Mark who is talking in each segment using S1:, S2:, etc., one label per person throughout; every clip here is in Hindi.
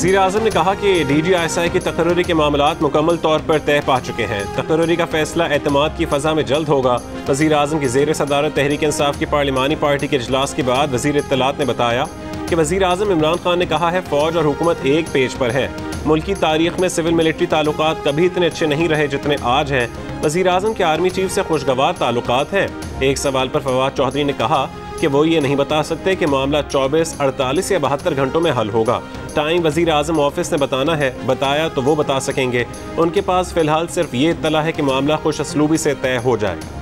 S1: वज़ीर आज़म ने कहा कि DGISI की तकर्रुरी के मामलात मुकम्मल तौर पर तय पा चुके हैं। तकर्रुरी का फैसला एतमाद की फ़ज़ा में जल्द होगा। वज़ीर आज़म की ज़ेर सदारत तहरीक इंसाफ की पार्लिमानी पार्टी के इजलास के बाद वज़ीर इत्तलात ने बताया कि वज़ीर आज़म इमरान खान ने कहा है फ़ौज और हुकूमत एक पेज पर है। मुल्की तारीख में सिविल मिलिट्री ताल्लुकात कभी इतने अच्छे नहीं रहे जितने आज हैं। वज़ीर आज़म के आर्मी चीफ से खुशगवार ताल्लुकात हैं। एक सवाल पर फवाद चौधरी ने कहा कि वो ये नहीं बता सकते कि मामला 24, 48 या 72 घंटों में हल होगा। टाइम वज़ीर आज़म ऑफिस ने बताया तो वो बता सकेंगे। उनके पास फ़िलहाल सिर्फ ये इत्तला है कि मामला खुश असलूबी से तय हो जाएगा।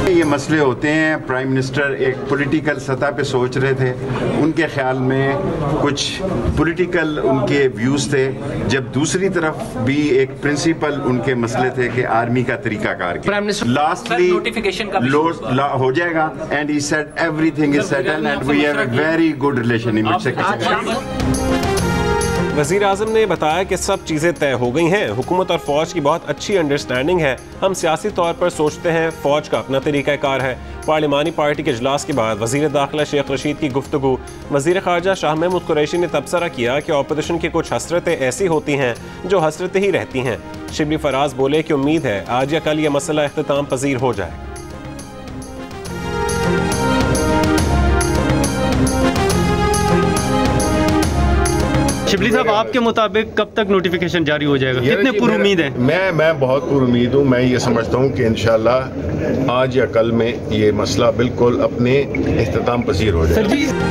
S2: ये मसले होते हैं, प्राइम मिनिस्टर एक पॉलिटिकल सतह पे सोच रहे थे, उनके ख्याल में कुछ पॉलिटिकल उनके व्यूज़ थे, जब दूसरी तरफ भी एक प्रिंसिपल उनके मसले थे कि आर्मी का तरीकाकार लास्टली हो जाएगा and he said everything is settled and we have a very good relation इन
S1: वज़ीर आज़म ने बताया कि सब चीज़ें तय हो गई हैं। हुकूमत और फ़ौज की बहुत अच्छी अंडरस्टैंडिंग है। हम सियासी तौर पर सोचते हैं, फ़ौज का अपना तरीक़ाकार है। पार्लिमानी पार्टी के इजलास के बाद वज़ीर दाखिला शेख रशीद की गुफ्तगू। वज़ीर ख़ारजा शाह महमूद कुरैशी ने तबसरा किया कि अपोजिशन की कुछ हसरतें ऐसी होती हैं जो हसरतें ही रहती हैं। शिबली फराज बोले कि उम्मीद है आज या कल यह मसला इख्तिताम पजीर हो जाएगा।
S3: शिबली साहब, आपके मुताबिक कब तक नोटिफिकेशन जारी हो जाएगा? कितने पुरुमीद हैं? मैं बहुत पुरुमीद हूँ। मैं ये समझता हूँ कि इंशाल्लाह आज या कल में ये मसला बिल्कुल अपने इख्तिताम पजीर हो जाएगा।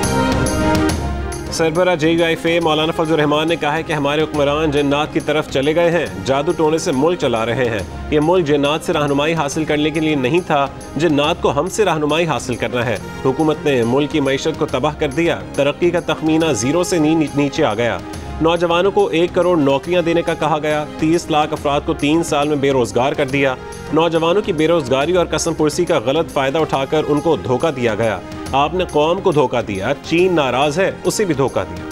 S1: सरबरा JUIFA मौलाना फजल रहमान ने कहा है कि हमारे हुक्मरान जन्नात की तरफ चले गए हैं, जादू टोने से मुल्क चला रहे हैं। ये मुल्क जन्नात से रहनुमाई हासिल करने के लिए नहीं था, जन्नात को हमसे रहनुमाई हासिल करना है। हुकूमत ने मुल्क की मईशत को तबाह कर दिया, तरक्की का तखमीना 0 से नीचे आ गया। नौजवानों को 1 करोड़ नौकरियां देने का कहा गया, 30 लाख अफराद को 3 साल में बेरोजगार कर दिया। नौजवानों की बेरोजगारी और कसम पुरसी का गलत फायदा उठाकर उनको धोखा दिया गया। आपने कौम को धोखा दिया, चीन नाराज है, उसे भी धोखा दिया।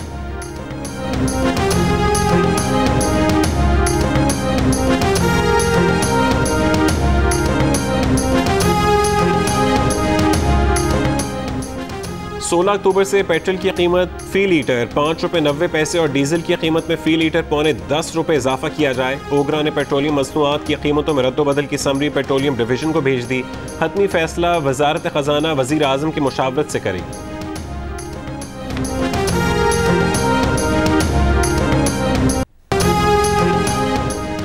S1: 16 अक्टूबर से पेट्रोल की कीमत फी लीटर 5 रुपये 90 पैसे और डीजल की कीमत में फी लीटर पौने 10 रुपये इजाफा किया जाए। ओगरा ने पेट्रोलियम मसनूआत की कीमतों में रद्दोबदल की समरी पेट्रोलियम डिवीजन को भेज दी। हतमी फैसला वजारत खजाना वजीर आजम की मुशावरत से करेगी।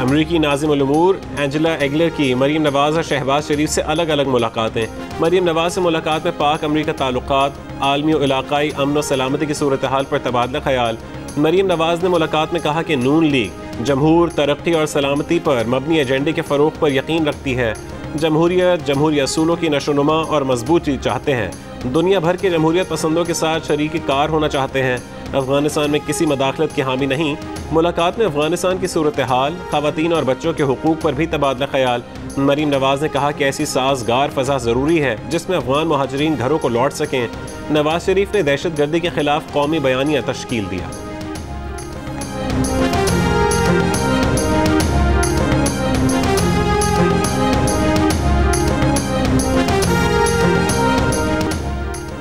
S1: अमरीकी नाज़िमुल उमूर एंजेला एगलर की मरीम नवाज़ और शहबाज शरीफ से अलग अलग मुलाकातें। मरीम नवाज़ से मुलाकात में पाक अमरीका ताल्लुकात, आलमी और इलाकाई अमन और सलामती की सूरत हाल पर तबादला ख्याल। मरीम नवाज़ ने मुलाकात में कहा कि नून लीग जमहूर, तरक्की और सलामती पर मबनी एजेंडे के फ़रोग़ पर यकीन रखती है। जमहूरियत, जमहूरी असूलों की नशोनुमा और मजबूती चाहते हैं। दुनिया भर के जमहूरियत पसंदों के साथ शरीक कार होना चाहते हैं। अफगानिस्तान में किसी मदाखलत की हामी नहीं। मुलाकात में अफगानिस्तान की सूरत हाल, ख़वातीन और बच्चों के हुकूक पर भी तबादला ख्याल। मरीम नवाज़ ने कहा कि ऐसी साजगार फ़ज़ा ज़रूरी है जिसमें अफगान मुहाजिरीन घरों को लौट सकें। नवाज शरीफ ने दहशत गर्दी के खिलाफ कौमी बयानिया तश्कील दिया।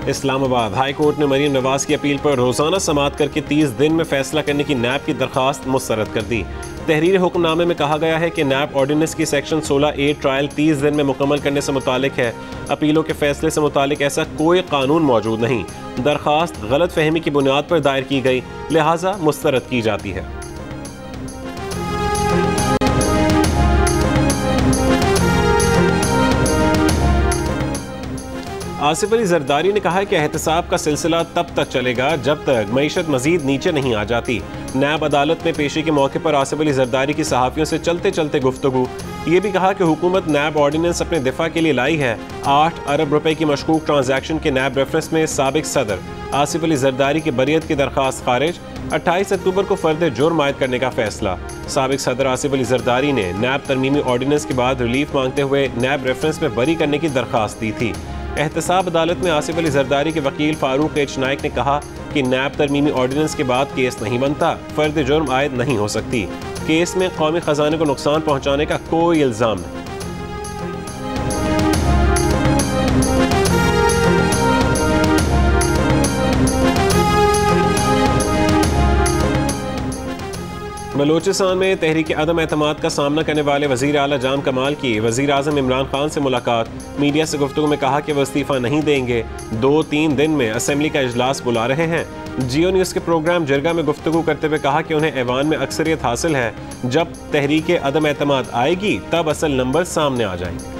S1: इस्लामाबाद हाई कोर्ट ने मरीम नवाज की अपील पर रोज़ाना समाअत करके 30 दिन में फैसला करने की नैब की दरख्वास्त मुस्तरद कर दी। तहरीर हुक्मनामे में कहा गया है कि नैब ऑर्डिनेंस की सेक्शन 16A ट्रायल 30 दिन में मुकम्मल करने से मुतालिक है। अपीलों के फैसले से मुतालिक ऐसा कोई कानून मौजूद नहीं। दरख्वास्त गलत फहमी की बुनियाद पर दायर की गई, लिहाजा मुस्तरद की जाती है। आसिफ अली जरदारी ने कहा है कि एहतसाब का सिलसिला तब तक चलेगा जब तक मईशत मजीद नीचे नहीं आ जाती। नैब अदालत में पेशी के मौके पर आसिफ अली जरदारी की सहाफ़ियों से चलते चलते गुफ्तगू। ये भी कहा कि हुकूमत नैब ऑर्डिनेंस अपने दिफा के लिए लाई है। 8 अरब रुपए की मशकूक ट्रांजैक्शन के नैब रेफरेंस में साबिक सदर आसिफ अली जरदारी की बरियत की दरख्वास्त खारिज। 28 अक्टूबर को फर्द जुर्म आयद करने का फैसला। साबिक सदर आसिफ अली जरदारी ने नैब तरमीमी ऑर्डिनेंस के बाद रिलीफ मांगते हुए नैब रेफरेंस में बरी करने की दरख्वास्त दी थी। एहतसाब अदालत में आसिफ अली जरदारी के वकील फारूक एच नाइक ने कहा कि नैब तरमीमी ऑर्डिनेंस के बाद केस नहीं बनता, फर्द जुर्म आयद नहीं हो सकती। केस में कौमी खजाने को नुकसान पहुँचाने का कोई इल्ज़ाम नहीं। बलोचिस्तान में तहरीक अदम एतमाद का सामना करने वाले वज़ीर आला जाम कमाल की वज़ीर आज़म इमरान खान से मुलाकात। मीडिया से गुफ्तगू में कहा कि वह इस्तीफ़ा नहीं देंगे, 2-3 दिन में असम्बली का इजलास बुला रहे हैं। जियो न्यूज़ के प्रोग्राम जरगा में गुफ्तगू करते हुए कहा कि उन्हें ऐवान में अक्सरियत हासिल है, जब तहरीक अदम एतमाद आएगी तब असल नंबर सामने आ जाएंगे।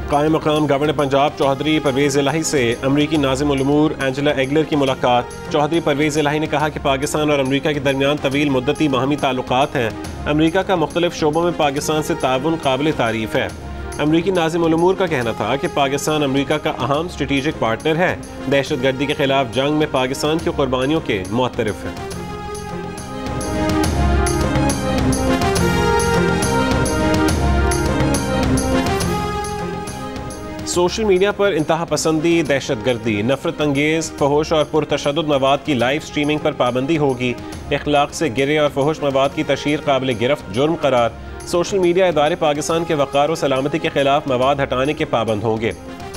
S1: कायम मकाम गवर्नर पंजाब चौधरी परवेज़ इलाही से अमरीकी नाज़िम उल उमूर एंजेला एगलर की मुलाकात। चौधरी परवेज़ इलाही ने कहा कि पाकिस्तान और अमरीका के दरमियान तवील मुद्दती बाहमी ताल्लुकात हैं। अमरीका का मुख्तलिफ शोबों में पाकिस्तान से ताउन काबिल तारीफ़ है। अमरीकी नाज़िम उल उमूर का कहना था कि पाकिस्तान अमरीका का अहम स्ट्रेटेजिक पार्टनर है, दहशत गर्दी के खिलाफ जंग में पाकिस्तान की कुर्बानियों के मुअत्तरिफ है। सोशल मीडिया पर इंतहा पसंदी, दहशत गर्दी, नफरत अंगेज़, फहोश और पुरतशद्दुद मवाद की लाइव स्ट्रीमिंग पर पाबंदी होगी। इखलाक से गिरे और फहोश मवाद की तशहीर काबिल गिरफ्त जुर्म करार। सोशल मीडिया इदारे पाकिस्तान के वक़ार और सलामती के खिलाफ मवाद हटाने के पाबंद होंगे।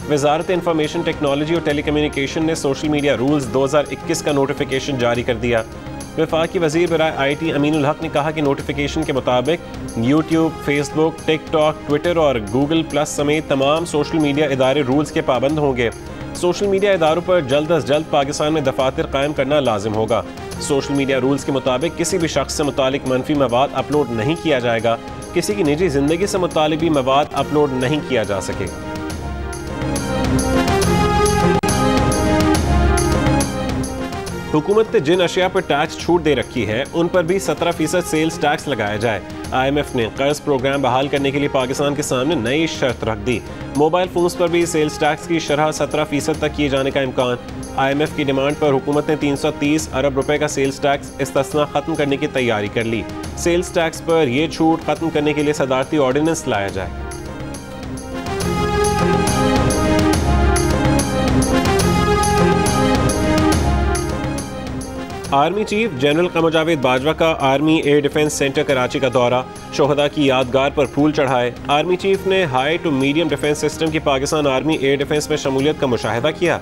S1: वज़ारत इंफॉर्मेशन टेक्नोलॉजी और टेली कम्युनिकेशन ने सोशल मीडिया रूल्स 2021 का नोटिफिकेशन जारी कर दिया। वफाकी वज़ीर बराए IT अमीनुल हक ने कहा कि नोटिफिकेशन के मुताबिक यूट्यूब, फेसबुक, टिकटॉक, ट्विटर और गूगल प्लस समेत तमाम सोशल मीडिया इदारे रूल्स के पाबंद होंगे। सोशल मीडिया इदारों पर जल्द अज जल्द पाकिस्तान में दफातर कायम करना लाजिम होगा। सोशल मीडिया रूल्स के मुताबिक किसी भी शख्स से मुतालिक मनफी मवाद अपलोड नहीं किया जाएगा। किसी की निजी जिंदगी से मुतालिक भी मवाद अपलोड नहीं किया जा सकेगा। हुकूमत ने जिन अशिया पर टैक्स छूट दे रखी है उन पर भी 17% सेल्स टैक्स लगाया जाए। IMF ने कर्ज प्रोग्राम बहाल करने के लिए पाकिस्तान के सामने नई शर्त रख दी। मोबाइल फोन्स पर भी सेल्स टैक्स की शरह 17% तक किए जाने का इम्कान। IMF की डिमांड पर हुकूमत ने 330 अरब रुपए का सेल्स टैक्स इस्तिस्ना खत्म करने की तैयारी कर ली। सेल्स टैक्स पर यह छूट खत्म करने के लिए सदारती ऑर्डिनेंस लाया जाए। Army chief general Qamar Javed Bajwa का army air defence centre Karachi का दौरा, शोहदा की यादगार पर फूल चढ़ाए। आर्मी चीफ ने high to medium defence system की पाकिस्तान आर्मी एयर डिफेंस में शमूलियत का मुशाहिदा किया।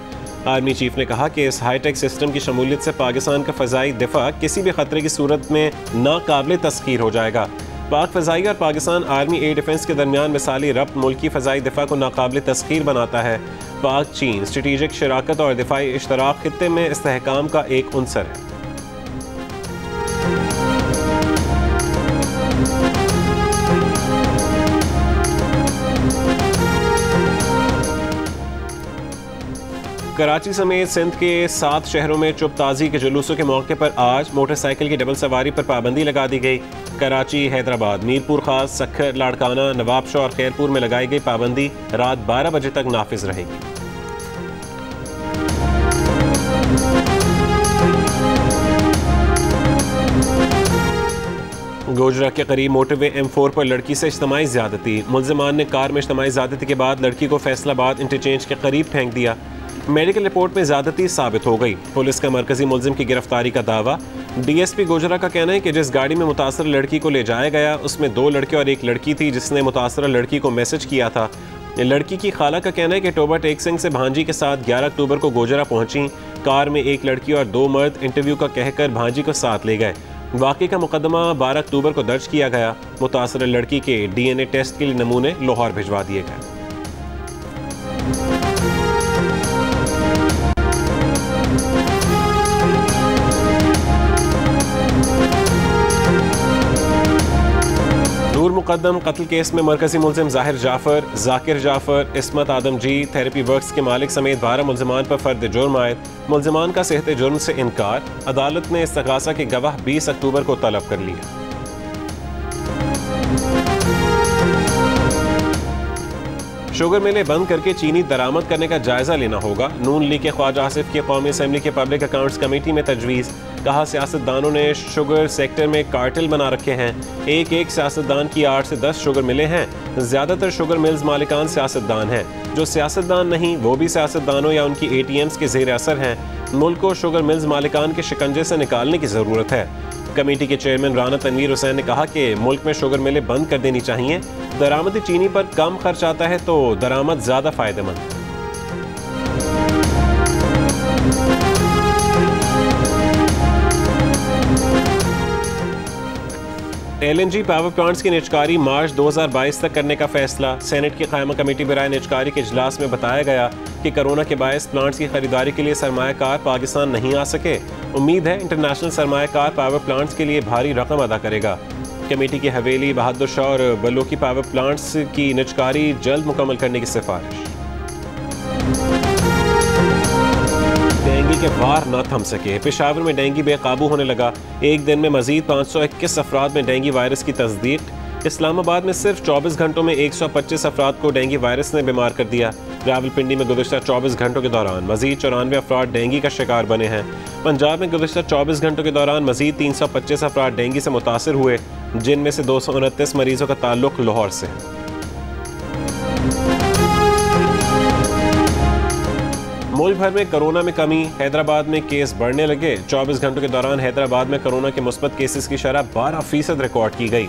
S1: आर्मी चीफ ने कहा कि इस हाईटेक सिस्टम की शमूलियत से पाकिस्तान का फ़ज़ाई दिफा किसी भी खतरे की सूरत में नाकाबिल तस्खीर हो जाएगा। पाक फ़ज़ाई और पाकिस्तान आर्मी एयर डिफेंस के दरमियान मिसाली रब्त मुल्की फ़ज़ाई दिफा को नाकाबिल तस्खीर बनाता है। पाक चीन स्ट्रेटेजिक शराकत और दिफाई इश्तराक खित्ते में इस्तेहकाम का एक उनसर है। कराची समेत सिंध के 7 शहरों में चुप ताज़ी के जुलूसों के मौके पर आज मोटरसाइकिल की डबल सवारी पर पाबंदी लगा दी गई। कराची, हैदराबाद, मीरपुर खास, सक्खर, लाड़काना, नवाबशाह और खैरपुर में लगाई गई पाबंदी रात 12 बजे तक नाफिज रहेगी। गोजरा के करीब मोटरवे M4 पर लड़की से इज्तिमाई ज़्यादती। मुल्ज़िमान ने कार में इज्तिमाई ज़्यादती के बाद लड़की को फैसलाबाद इंटरचेंज के करीब फेंक दिया। मेडिकल रिपोर्ट में ज़्यादती साबित हो गई। पुलिस का मरकजी मुल्ज़िम की गिरफ्तारी का दावा। DSP गोजरा का कहना है कि जिस गाड़ी में मुतासर लड़की को ले जाया गया उसमें 2 लड़के और 1 लड़की थी जिसने मुतासर लड़की को मैसेज किया था। लड़की की खाला का कहना है कि टोबा टेक सिंह से भांजी के साथ 11 अक्टूबर को गोजरा पहुंची। कार में 1 लड़की और 2 मर्द इंटरव्यू का कहकर भांजी को साथ ले गए। वाक़े का मुकदमा 12 अक्टूबर को दर्ज किया गया। मुतासर लड़की के DNA टेस्ट के लिए नमूने लाहौर भिजवा दिए गए। नूर मुकद्दम कत्ल केस में मरकजी मुल्ज़िम ज़ाहिर जाफ़र, ज़ाकिर जाफ़र, इस्मत आदम जी, थेरेपी वर्क्स के मालिक समेत 12 मुल्ज़िमान पर फ़र्द जुर्म आयद। मुल्ज़िमान का सेहत जुर्म से इनकार। अदालत ने इस्तग़ासा के गवाह 20 अक्टूबर को तलब कर लिया। शुगर मिलें बंद करके चीनी दरामद करने का जायजा लेना होगा। नून लीग के ख्वाजा आसिफ की कौमी असम्बली के पब्लिक अकाउंट्स कमेटी में तजवीज़। कहा सियासतदानों ने शुगर सेक्टर में कार्टेल बना रखे हैं। एक सियासतदान की 8 से 10 शुगर मिलें हैं। ज़्यादातर शुगर मिल्स मालिकान सियासतदान हैं। जो सियासतदान नहीं वो भी सियासतदानों या उनकी ATMs के ज़ेर असर हैं। मुल्क को शुगर मिल्स मालिकान के शिकंजे से निकालने की ज़रूरत है। कमेटी के चेयरमैन राना तनवीर हुसैन ने कहा कि मुल्क में शुगर मिलें बंद कर देनी चाहिए। दरामदी चीनी पर कम खर्च आता है तो दरामद ज़्यादा फ़ायदेमंद है। LNG पावर प्लांट्स की निजकारी मार्च 2022 तक करने का फैसला। सेनेट की कायमा कमेटी बराए निजकारी के इजलास में बताया गया कि कोरोना के बायस प्लांट्स की खरीदारी के लिए सरमायाकार पाकिस्तान नहीं आ सके। उम्मीद है इंटरनेशनल सरमायाकार पावर प्लांट्स के लिए भारी रकम अदा करेगा। कमेटी की हवेली, बहादुर शाह और बलोकी पावर प्लांट्स की निजकारी जल्द मुकम्मल करने की सिफारिश। डेंगू के वार न थम सके, पेशावर में डेंगू बेकाबू होने लगा। एक दिन में मजीद 521 अफराद में डेंगू वायरस की तस्दीक। इस्लामाबाद में सिर्फ 24 घंटों में 125 अफराद को डेंगू वायरस ने बीमार कर दिया। रावलपिंडी में गुज़श्ता 24 घंटों के दौरान मजीद 94 अफराद डेंगू का शिकार बने हैं। पंजाब में गुज़श्ता 24 घंटों के दौरान मजीद 325 अफराद डेंगू से मुतासर हुए, जिनमें से 229 मरीजों का ताल्लुक लाहौर से है। मुल्क भर में कोरोना में कमी, हैदराबाद में केस बढ़ने लगे। 24 घंटों के दौरान हैदराबाद में कोरोना के मुस्बत केसेस की शरह 12% रिकॉर्ड की गई।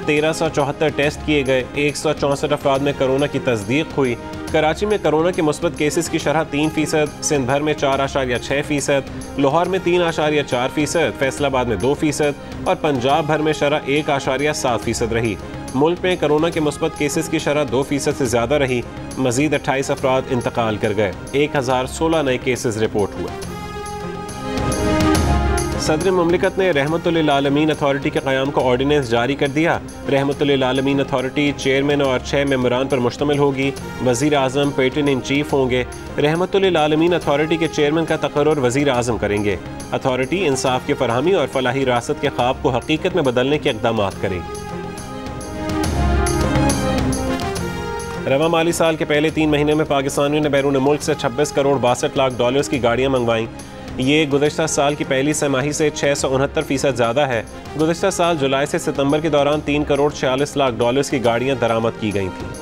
S1: 1374 टेस्ट किए गए। 164 अफराद में कोरोना की तस्दीक हुई। कराची में कोरोना के मुस्बत केसेस की शरह 3%, सिंध भर में 4.6%, लाहौर में 3.4%, फैसलाबाद में 2% और पंजाब भर में शरह 1.7% रही। मुल्क में कोरोना के मुस्बत केसेस की शरह 2% से ज़्यादा रही। मजीद 28 अफराद इंतकाल कर गए। 1016 नए केसेस रिपोर्ट हुए। सदर मुमलिकत ने रहमतुल आलमीन अथॉरिटी के क़याम का ऑर्डिनेंस जारी कर दिया। रहमतुल आलमीन अथॉरिटी चेयरमैन और 6 मेंबरान पर मुश्तमिल होगी। वज़ीर आज़म पेटन इन चीफ होंगे। रहमतुल आलमीन अथॉरिटी के चेयरमैन का तकर्रुर वज़ीर आज़म करेंगे। अथॉरिटी इंसाफ की फरहमी और फलाही रासत के ख्वाब को हकीकत में बदलने के इक़दाम करेगी। रवा माली साल के पहले 3 महीने में पाकिस्तानियों ने बैरून मुल्क से 26 करोड़ 62 लाख डॉलर्स की गाड़ियाँ मंगवाईं। ये गुज़श्ता साल की पहली तिमाही से 669% ज़्यादा है। गुज़श्ता साल जुलाई से सितंबर के दौरान 3 करोड़ 46 लाख डॉलर्स की गाड़ियाँ दरामद की गई थीं।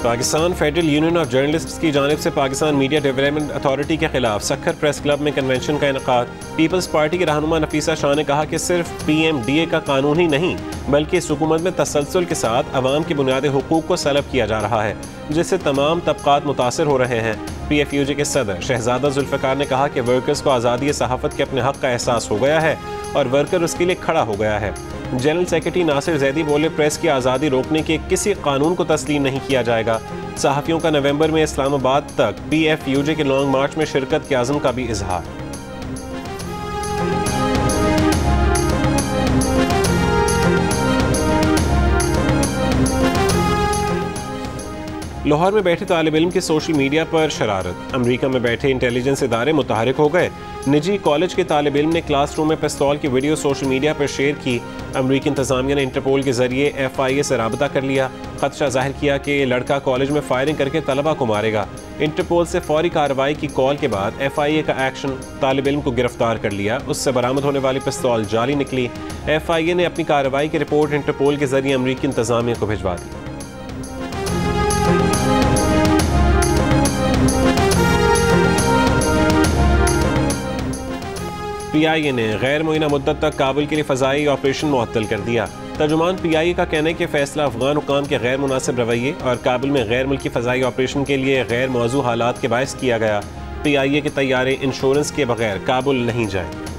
S1: Pakistan federal union of journalists की जानिब से पाकिस्तान मीडिया डेवलपमेंट अथॉरिटी के खिलाफ सक्खर प्रेस क्लब में कन्वेंशन का इनेकाद। पीपल्स पार्टी की रहनुमा नफीसा शाह ने कहा कि सिर्फ PMDA का कानून ही नहीं बल्कि इस हुकूमत में तसलसल के साथ अवाम के बुनियादी हुकूक को सलब किया जा रहा है, जिससे तमाम तबकात मुतासर हो रहे हैं। PFUJ के सदर शहजादा जुल्फ़िकार ने कहा कि वर्कर्स को आज़ादी सहाफ़त के अपने हक़ का एहसास हो गया है और वर्कर उसके लिए खड़ा हो गया है। जनरल सेक्रेटरी नासिर जैदी बोले, प्रेस की आज़ादी रोकने के किसी कानून को तस्लीम नहीं किया जाएगा। सहाफ़ियों का नवंबर में इस्लामाबाद तक PFUJ के लॉन्ग मार्च में शिरकत के आज़म का भी इजहार। लाहौर में बैठे तालिब इल्म की सोशल मीडिया पर शरारत। अमेरिका में बैठे इंटेलिजेंस इदारे मुतहरिक हो गए। निजी कॉलेज के तालिब इल्म ने क्लासरूम में पिस्तौल की वीडियो सोशल मीडिया पर शेयर की। अमेरिकी इंतजामिया ने इंटरपोल के जरिए FIA से राबता कर लिया। खदशा जाहिर किया कि लड़का कॉलेज में फायरिंग करके तलबा को मारेगा। इंटरपोल से फौरी कार्रवाई की कॉल के बाद FIA का एक्शन, तालिब इल्म को गिरफ्तार कर लिया। उससे बरामद होने वाली पिस्तौल जाली निकली। FIA ने अपनी कार्रवाई की रिपोर्ट इंटरपोल के जरिए अमेरिकी इंतजामिया को भिजवा दी। PIA ने गैर मुइना मुद्दत तक काबुल के लिए फ़ज़ाई ऑपरेशन मुअत्तल कर दिया। तर्जुमान PIA का कहना है कि फ़ैसला अफगान हुकाम के गैर मुनासिब रवैये और काबुल में गैर मुल्की फ़ज़ाई ऑपरेशन के लिए गैर मौजू हालात के बायस किया गया। PIA के तैयारे इंश्योरेंस के बगैर काबुल नहीं जाएंगे।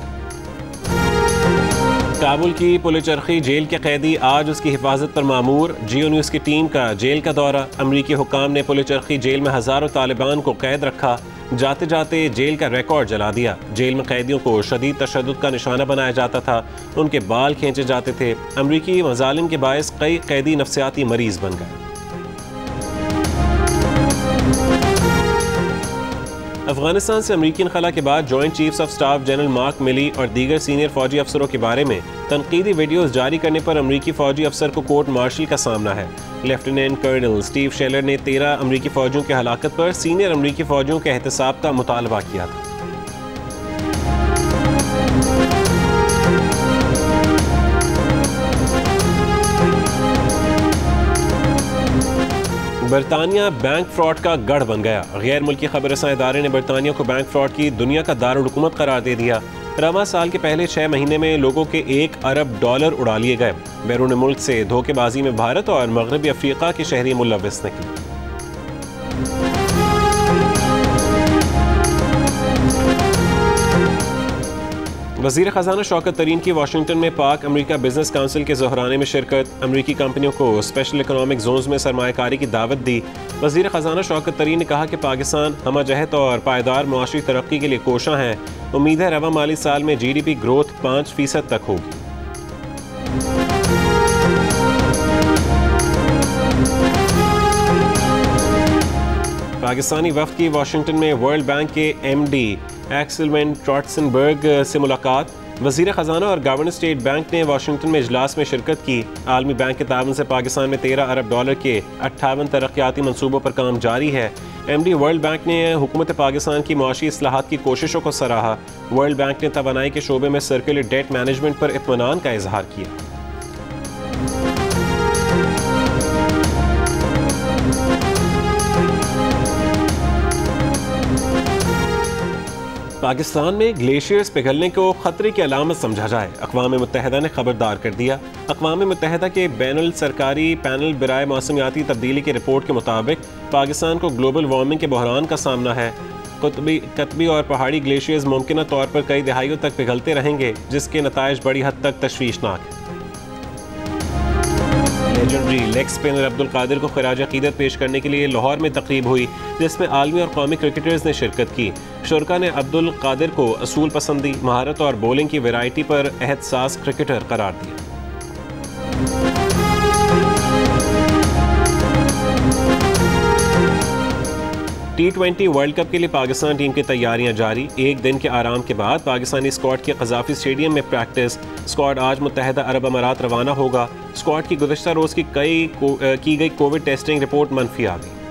S1: काबुल की पुलिचरखी जेल के कैदी आज उसकी हिफाजत पर मामूर। जियो न्यूज़ की टीम का जेल का दौरा। अमरीकी हुकाम ने पुलिचरखी जेल में हज़ारों तालिबान को कैद रखा। जाते जाते जेल का रिकॉर्ड जला दिया। जेल में कैदियों को शदीद तशद्दुद का निशाना बनाया जाता था। उनके बाल खींचे जाते थे। अमरीकी मज़ालिम के बायस कई कैदी नफ्सियाती मरीज बन गए। अफगानिस्तान से अमरीकी इनखला के बाद joint chiefs of staff general mark मिली और दीगर सीनियर फौजी अफसरों के बारे में तनकीदी वीडियोस जारी करने पर अमरीकी फौजी अफसर को कोर्ट मार्शल का सामना है। लेफ्टिनेंट कर्नल स्टीव शेलर ने 13 अमरीकी फौजियों की हलाकत पर सीनियर अमरीकी फौजियों के एहतसाब का मुतालबा किया था। बरतानिया बैंक फ्रॉड का गढ़ बन गया। गैर मुल्की खबर रसां इदारे ने बरतानिया को बैंक फ्रॉड की दुनिया का दारुल हुकूमत करार दे दिया। रवा साल के पहले 6 महीने में लोगों के $1 अरब उड़ा लिए गए। बैरून मुल्क से धोखेबाजी में भारत और मगरबी अफ्रीका के शहरी मुलव्वस निकले। वज़ीर ख़ज़ाना शौकत तरीन की वाशिंगटन में पाक अमेरिका बिजनेस काउंसिल के ज़ोहराने में शिरकत। अमेरिकी कंपनियों को स्पेशल इकोनॉमिक जोन्स में सरमायाकारी की दावत दी। वज़ीर ख़ज़ाना शौकत तरीन ने कहा कि पाकिस्तान हमजहत और पायदार मुआशी तरक्की के लिए कोशां है। उम्मीद है रवा माली साल में GDP ग्रोथ 5% तक होगी। पाकिस्तानी वफ़द की वाशिंगटन में वर्ल्ड बैंक के MD एक्सेल वेन ट्रॉटसनबर्ग से मुलाकात। वज़ीर ख़ज़ाना और गवर्नर स्टेट बैंक ने वाशिंगटन में इजलास में शिरकत की। आलमी बैंक के तावन से पाकिस्तान में $13 अरब के 58 तरक्याती मनसूबों पर काम जारी है। MD वर्ल्ड बैंक ने हुकूमत पाकिस्तान की मुआशी इस्लाहात की कोशिशों को सराहा। वर्ल्ड बैंक ने तवानाई के शोबे में सर्कुलर डेट मैनेजमेंट पर इत्मीनान का इजहार किया। पाकिस्तान में ग्लेशियर्स पिघलने को खतरे की अलामत समझा जाए, अक़वाम मुत्तहिदा ने खबरदार कर दिया। अक़वाम मुत्तहिदा के बैनुल सरकारी पैनल बराए मौसमियाती तब्दीली की रिपोर्ट के मुताबिक पाकिस्तान को ग्लोबल वार्मिंग के बहरान का सामना है। कतबी और पहाड़ी ग्लेशियर्स मुमकिन तौर पर कई दहाइयों तक पिघलते रहेंगे, जिसके नताइज बड़ी हद तक तशवीशनाक है। Legendary leg spinner Abdul Qadir को खराज अकीदत पेश करने के लिए लाहौर में तकरीब हुई, जिसमें आलमी और कौमी क्रिकेटर्स ने शिरकत की। शुरका ने अब्दुल कादिर को असूल पसंदी, महारत और बॉलिंग की वैरायटी पर एहतसास क्रिकेटर करार दिया। T20 वर्ल्ड कप के लिए पाकिस्तान टीम की तैयारियां जारी। एक दिन के आराम के बाद पाकिस्तानी स्क्वाड की कज़ाफ़ी स्टेडियम में प्रैक्टिस। स्क्वाड आज मुत्तहिदा अरब अमारात रवाना होगा। स्क्वाड की गुज़श्ता रोज़ की गई कोविड टेस्टिंग रिपोर्ट मनफी आ गई।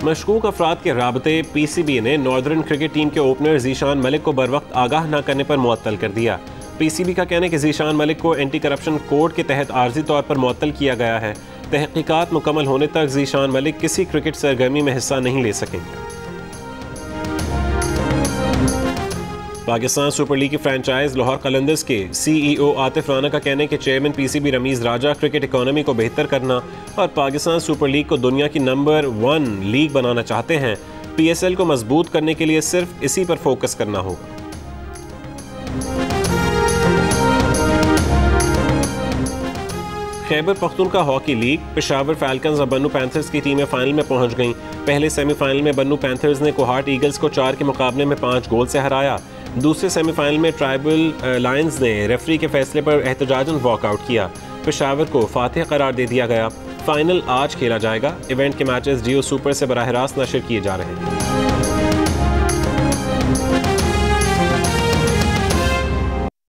S1: मशकूक अफराद के राबते PCB ने नॉर्दर्न क्रिकेट टीम के ओपनर ज़ीशान मलिक को बरवक्त आगाह न करने पर मुअत्तल कर दिया। PCB का कहना है कि ज़ीशान मलिक को एंटी करप्शन कोड के तहत आर्जी तौर पर मुअत्तल किया गया है। तहकीकात मुकम्मल होने तक ज़ीशान मलिक किसी क्रिकेट सरगर्मी में हिस्सा नहीं ले सकेंगे। पाकिस्तान सुपर लीग की फ्रेंचाइज लाहौर कलंदर्स के CEO आतिफ राना का कहना है कि चेयरमैन PCB रमीज़ राजा क्रिकेट इकोनॉमी को बेहतर करना और पाकिस्तान सुपर लीग को दुनिया की नंबर 1 लीग बनाना चाहते हैं। PSL को मजबूत करने के लिए सिर्फ इसी पर फोकस करना होगा। Khyber Pakhtunkhwa hockey league, Peshawar falcons और बन्नू पैंथर्स की टीमें फाइनल में पहुंच गईं। पहले सेमीफाइनल में बन्नू पैंथर्स ने कोहाट ईगल्स को 4 के मुकाबले में 5 गोल से हराया। दूसरे सेमीफाइनल में ट्राइबल लायंस ने रेफरी के फैसले पर एहतजाजन वॉकआउट किया। पेशावर को फातिह करार दे दिया गया। फाइनल आज खेला जाएगा। इवेंट के मैचेस जियो सुपर से बराह रास्त नशर किए जा रहे हैं।